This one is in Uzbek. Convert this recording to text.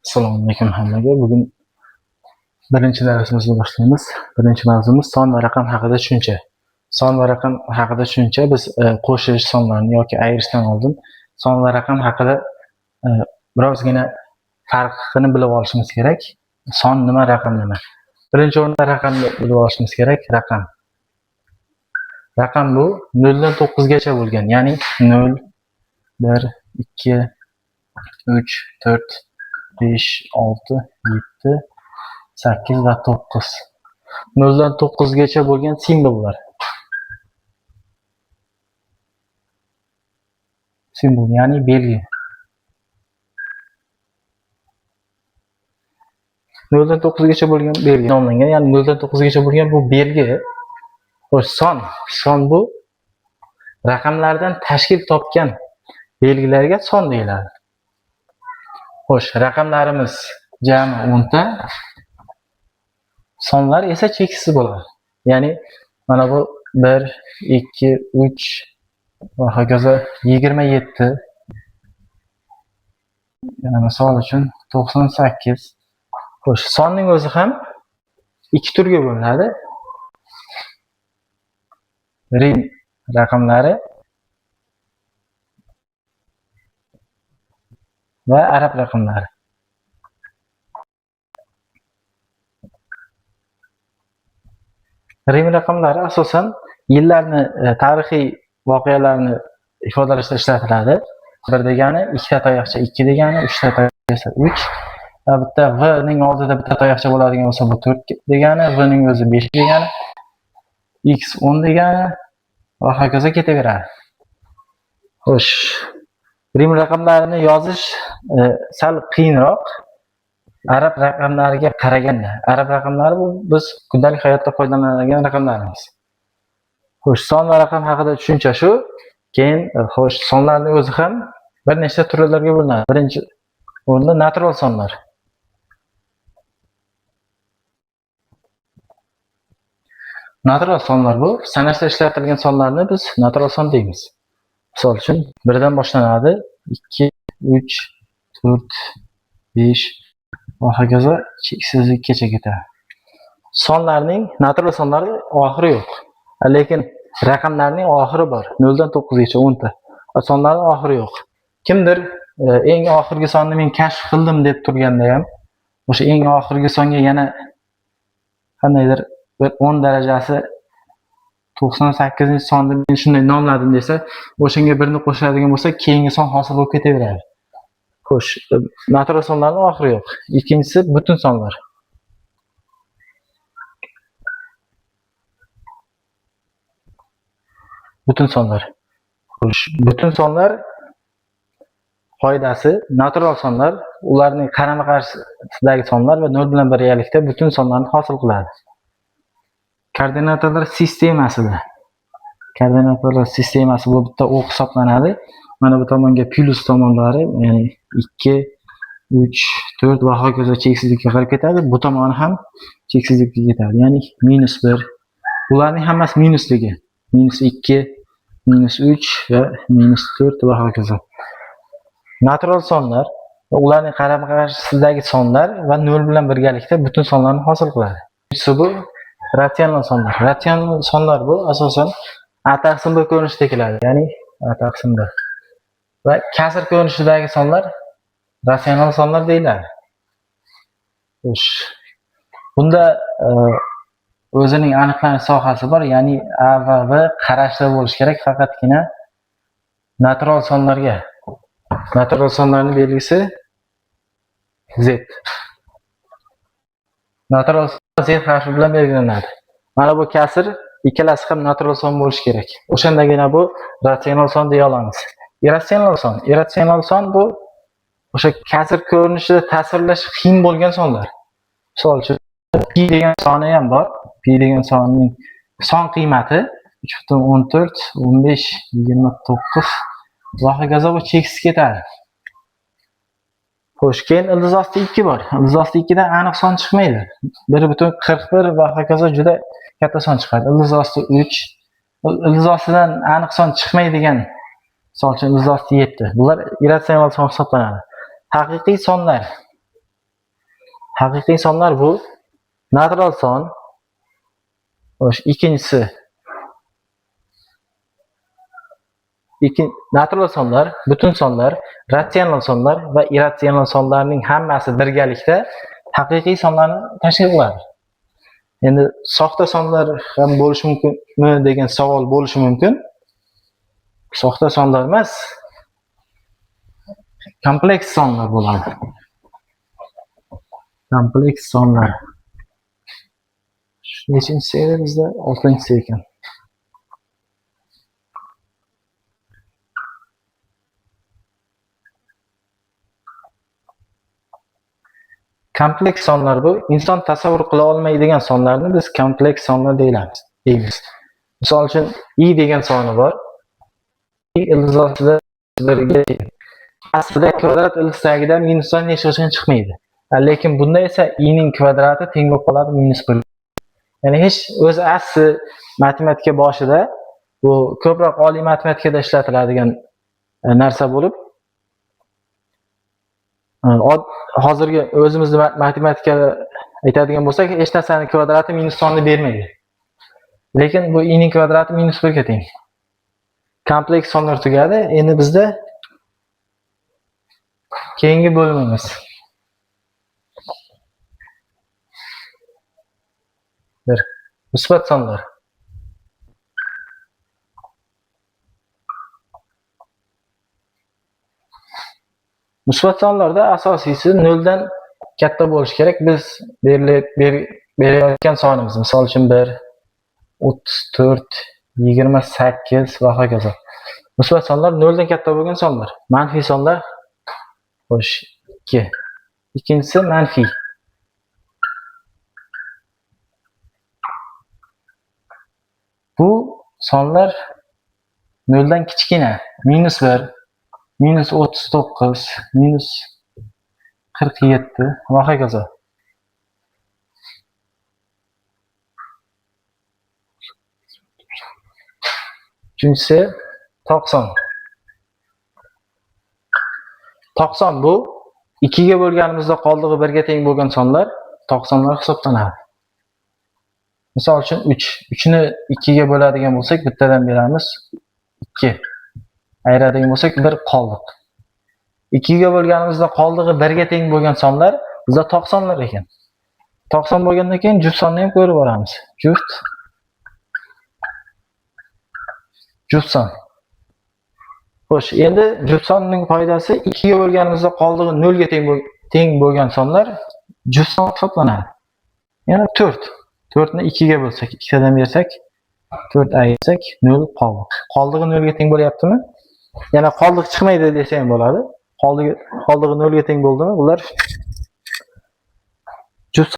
Assalomu alaykum hammaga. Bugun birinchi darsimizni boshlaymiz. Birinchi mavzumiz son va raqam haqida tushuncha. Son va raqam haqida tushuncha biz qo'shish sonlarni yoki ayirishdan oldin son va raqam haqida birozgina farqini bilib olishimiz kerak. Son nima, raqam nima? Birinchi o'rinda raqamni bilib olishimiz kerak. Raqam bu 0 dan 9 gacha bo'lgan, ya'ni 0, 1, 2, 3, 4, 5, 6, 7, 8 va 9. 0 dan 9 gacha bo'lgan simvollar. Simbol, ya'ni belgi. 0 dan 9 gacha bo'lgan belgi nomlangan, ya'ni 0 dan 9 gacha bo'lgan bu belgi. Xo'sh, son bu raqamlardan tashkil topgan belgilarga son deyiladi. Xo'sh, raqamlarimiz jami 10 ta, sonlar esa cheksiz bo'ladi. Ya'ni mana bu 1, 2, 3 va hokazo 27. Yana misol uchun 98. Xo'sh, sonning o'zi ham ikki turga bo'linadi. Rim raqamlari va arab raqamlari. Rim raqamlari asosan yillarni, tarixiy voqealarni ifodalashda ishlatiladi. 1 degani 2 ta tayoqcha, 2 degani 3 ta tayoqcha, 3 va bitta v ning oldida bitta tayoqcha bo'ladigan bo'lsa bu 4 degani, v ning o'zi 5 degani, x 10 degani va hokazo ketaveradi. Xo'sh, Rim raqamlarini yozish sal qiyinroq arab raqamlariga qaraganda. Arab raqamlari bu biz kundalik hayotda foydalanadigan raqamlarimiz. Xo'sh, son va raqam haqida tushuncha shu. Keyin xo'sh, sonlarning o'zi ham bir nechta turlarga bo'linadi. Birinchi o'rinda natural sonlar. Natural sonlar bu sanashda ishlatilgan sonlarni biz natural son deymiz. Misol uchun 1 dan boshlanadi, 2, 3, 4, 5 va hokazo cheksizlikkacha ketadi. Sonlarning natural sonlari oxiri yo'q. Lekin raqamlarning oxiri bor. 0 dan 9 gacha 10 ta. Sonlarning oxiri yo'q. Kimdir eng oxirgi sonni men kashf qildim deb turganda ham, o'sha eng oxirgi songa yana qandaydir 10 darajasi 98-sonni men shunday nomladim desa, o'shanga birni qo'shadigan bo'lsa, keyingi son hosil bo'lib ketaveradi. Xo'sh, natural sonlarning oxiri yo'q. Ikkinchisi butun sonlar. Butun sonlar. Xo'sh, butun sonlar qoidasi natural sonlar, ularning qarama-qarshisidagi sonlar va 0 bilan birgalikda butun sonlarni hosil qiladi. Koordinatalar sistemasida. Koordinatalar sistemasi bu bitta o'q hisoblanadi. Mana bu tomonga plus tomonlari, ya'ni 2, 3, 4 va hokazo cheksizlikka qarab ketadi. Bu tomoni ham cheksizlikka ketadi. Ya'ni -1. Ularning hammasi minusligi. -2, -3 va -4 va hokazo. Natural sonlar va ularning qarama-qarshisidagi sonlar va 0 bilan birgalikda butun sonlarni hosil qiladi. Bu ratsional sonlar. Ratsional sonlar bu asosan a taqsim b ko'rinishida keladi, ya'ni a taqsim b. Va kasr ko'rinishidagi sonlar ratsional sonlar deyiladi. Xo'sh, bunda o'zining aniqlanish sohasi bor, ya'ni a va b qarashda bo'lish kerak, faqatgina natural sonlarga. Natural sonlarning belgisi z. Natural son z harfi bilan belgilanadi. Mana bu kasr ikkalasi ham natural son bo'lishi kerak. O'shandagina bu ratsional son deya olamiz. Irratsional son bu o'sha kasr ko'rinishida tasvirlash qiyin bo'lgan sonlar. Misol uchun pi degan soni ham bor. Pi degan sonning son qiymati 3.14, 15, 29 va hokazo bu cheksiz ketadi. Xo'sh, keyin ildiz osti 2 bor. Ildiz osti 2 dan aniq son chiqmaydi. 1.41 va hokazo juda katta son chiqadi. Ildiz osti 3, ildiz ostidan aniq son chiqmaydigan, misol uchun ildiz osti 7. Bular irratsional son hisoblanadi. Haqiqiy sonlar. Haqiqiy sonlar bu natural son. Xo'sh, ikkinchisi natural sonlar, butun sonlar, ratsional sonlar va irratsional sonlarning hammasi birgalikda haqiqiy sonlarni tashkil qiladi. Endi soxta sonlar ham bo'lishi mumkinmi degan savol bo'lishi mumkin. Soxta sonlar emas, kompleks sonlar bo'ladi. Kompleks sonlar. Nechinchi seriyada bizda 6-si ekan. Kompleks sonlar bu inson tasavvur qila olmaydigan sonlarni biz kompleks sonlar deymiz. Misol uchun i degan soni bor. I ildizosida aslida kvadrat ildizdagidan minusdan hech qachon chiqmaydi. Lekin bunda esa i ning kvadrati teng bo'lib qoladi -1. Ya'ni hech o'zi asli matematika boshida bu ko'proq oliy matematikada ishlatiladigan narsa bo'lib, hozirgi o'zimizni matematikada aytadigan bo'lsak, hech narsaning kvadrati minus sonni bermaydi. Lekin bu i ning kvadrati -1 ga teng. Kompleks sonlar tugadi. Endi bizda keyingi bo'limimiz. Musbat sonlar. Musbat sonlarda asosiysi 0 dan katta bo'lishi kerak. Biz berayotgan sonimiz, misol uchun 1, 34, 28 va hokazo. Musbat sonlar 0 dan katta bo'lgan sonlar. Manfiy sonlar xo'sh 2. Ikkinchisi manfiy. Bu sonlar 0 dan kichkina, -1, -39, -47 va hokazo. Uchinchisi 90. 90 bu 2 ga bo'lganimizda qoldig'i 1 ga teng bo'lgan sonlar 90lar hisoblanadi. Misol uchun 3. 3 ni 2 ga bo'ladigan bo'lsak, bittadan beramiz 2. Ayiradigan bo'lsak 1 qoldiq. 2 ga bo'lganimizda qoldig'i 1 ga teng bo'lgan sonlar bizda 90lar ekan. 90 bo'lgandan keyin juft sonni ham ko'rib olamiz. Juft son. Xo'sh, endi juft sonning foydasi 2 ga bo'lganimizda qoldig'i 0 ga teng bo'lgan sonlar juft son hisoblanadi. Yana 4. 4 ni 2 ga bo'lsak, 2 dan bersak, 4 ayirsak 0 qoldiq. Qoldig'i 0 ga teng bo'lyaptimi? Yana qoldiq chiqmaydi desa ham bo'ladi. Qoldig'i 0 ga teng bo'ldimi? Bular juft